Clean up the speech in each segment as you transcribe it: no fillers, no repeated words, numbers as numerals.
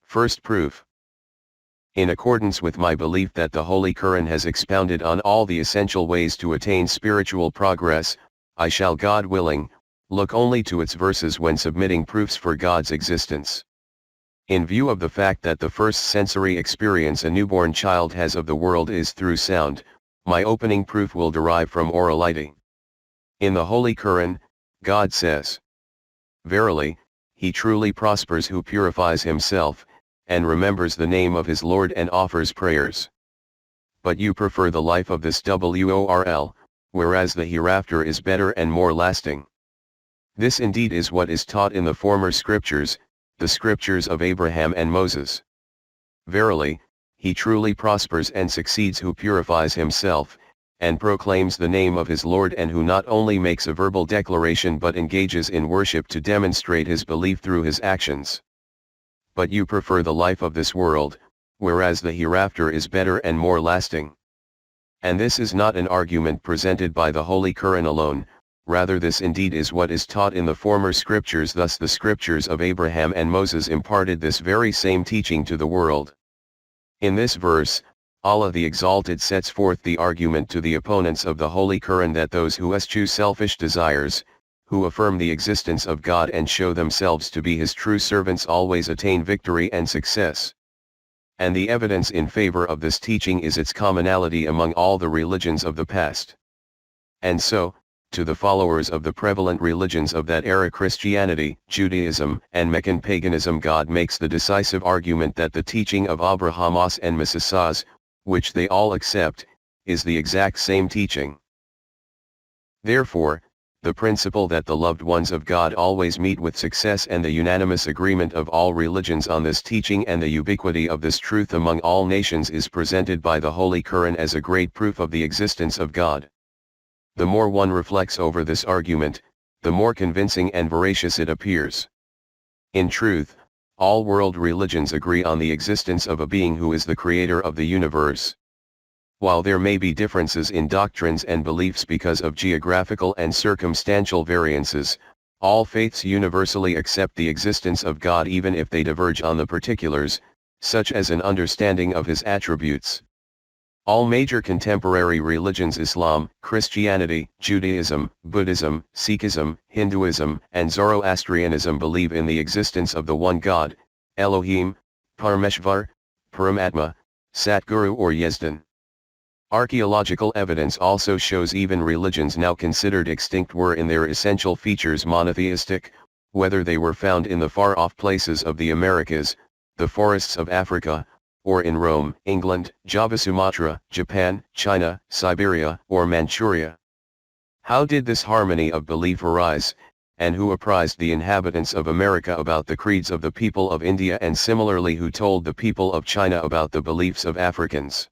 First proof. In accordance with my belief that the Holy Qu'ran has expounded on all the essential ways to attain spiritual progress, I shall, God willing, look only to its verses when submitting proofs for God's existence. In view of the fact that the first sensory experience a newborn child has of the world is through sound, my opening proof will derive from orality. In the Holy Qu'ran, God says, "Verily, he truly prospers who purifies himself, and remembers the name of his Lord and offers prayers. But you prefer the life of this world, whereas the hereafter is better and more lasting." This indeed is what is taught in the former scriptures, the scriptures of Abraham and Moses. Verily, he truly prospers and succeeds who purifies himself, and proclaims the name of his Lord, and who not only makes a verbal declaration but engages in worship to demonstrate his belief through his actions. But you prefer the life of this world, whereas the hereafter is better and more lasting. And this is not an argument presented by the Holy Qu'ran alone, rather this indeed is what is taught in the former scriptures. Thus the scriptures of Abraham and Moses imparted this very same teaching to the world. In this verse, Allah the Exalted sets forth the argument to the opponents of the Holy Qu'ran that those who eschew selfish desires, who affirm the existence of God and show themselves to be his true servants, always attain victory and success. And the evidence in favor of this teaching is its commonality among all the religions of the past. And so, to the followers of the prevalent religions of that era, Christianity, Judaism, and Meccan paganism, God makes the decisive argument that the teaching of Abrahamos and Moses, which they all accept, is the exact same teaching. Therefore, the principle that the loved ones of God always meet with success, and the unanimous agreement of all religions on this teaching, and the ubiquity of this truth among all nations, is presented by the Holy Qu'ran as a great proof of the existence of God. The more one reflects over this argument, the more convincing and veracious it appears. In truth, all world religions agree on the existence of a being who is the creator of the universe. While there may be differences in doctrines and beliefs because of geographical and circumstantial variances, all faiths universally accept the existence of God, even if they diverge on the particulars, such as an understanding of his attributes. All major contemporary religions, Islam, Christianity, Judaism, Buddhism, Sikhism, Hinduism, and Zoroastrianism, believe in the existence of the one God, Elohim, Parameshvar, Paramatma, Satguru or Yezdan. Archaeological evidence also shows even religions now considered extinct were in their essential features monotheistic, whether they were found in the far-off places of the Americas, the forests of Africa, or in Rome, England, Java, Sumatra, Japan, China, Siberia, or Manchuria. How did this harmony of belief arise, and who apprised the inhabitants of America about the creeds of the people of India, and similarly who told the people of China about the beliefs of Africans?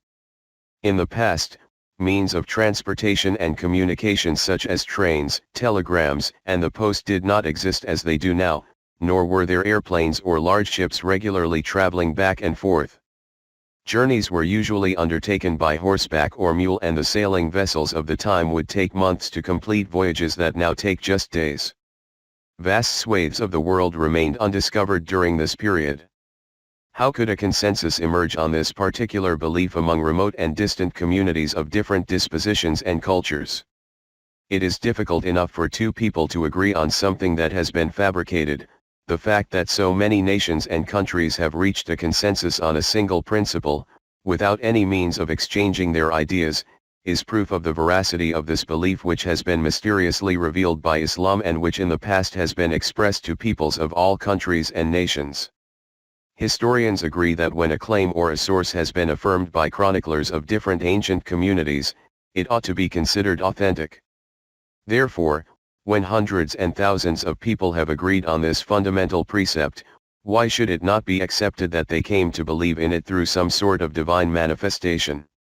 In the past, means of transportation and communication such as trains, telegrams, and the post did not exist as they do now, nor were there airplanes or large ships regularly traveling back and forth. Journeys were usually undertaken by horseback or mule, and the sailing vessels of the time would take months to complete voyages that now take just days. Vast swathes of the world remained undiscovered during this period. How could a consensus emerge on this particular belief among remote and distant communities of different dispositions and cultures? It is difficult enough for two people to agree on something that has been fabricated. The fact that so many nations and countries have reached a consensus on a single principle, without any means of exchanging their ideas, is proof of the veracity of this belief, which has been mysteriously revealed by Islam and which in the past has been expressed to peoples of all countries and nations. Historians agree that when a claim or a source has been affirmed by chroniclers of different ancient communities, it ought to be considered authentic. Therefore, when hundreds and thousands of people have agreed on this fundamental precept, why should it not be accepted that they came to believe in it through some sort of divine manifestation?